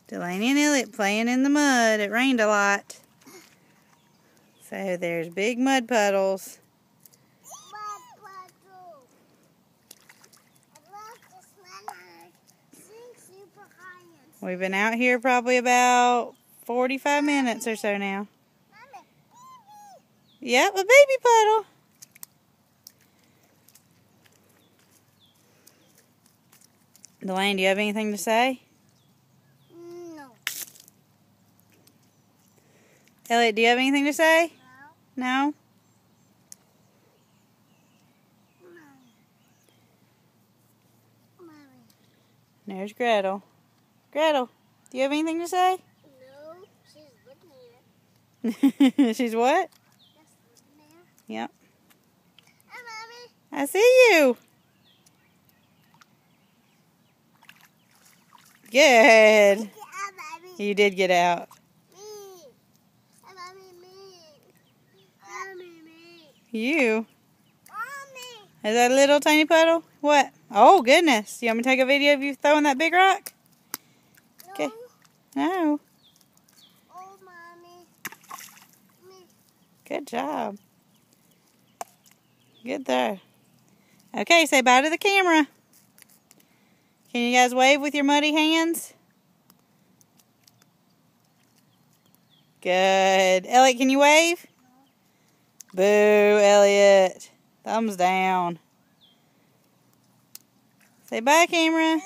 Delaney and Elliot playing in the mud. It rained a lot. So there's big mud puddles. Mud puddle. I love this one. Sing super high. We've been out here probably about 45 minutes or so now. Mommy, baby. Yep, a baby puddle. Delaney, do you have anything to say? No. Elliot, do you have anything to say? No? Mommy. There's Gretel. Gretel, do you have anything to say? No, she's looking at it. She's what? Just looking there. Yep. Hi, Mommy. I see you. Good. Yeah, Mommy. You did get out. Me. Hi, Mommy, me. Mommy, me. You. Mommy. Is that a little tiny puddle? What? Oh, goodness. You want me to take a video of you throwing that big rock? Okay. No. No. Oh, Mommy. Me. Good job. Good there. Okay, say bye to the camera. Can you guys wave with your muddy hands? Good. Elliot, can you wave? Boo, Elliot. Thumbs down. Say bye, camera.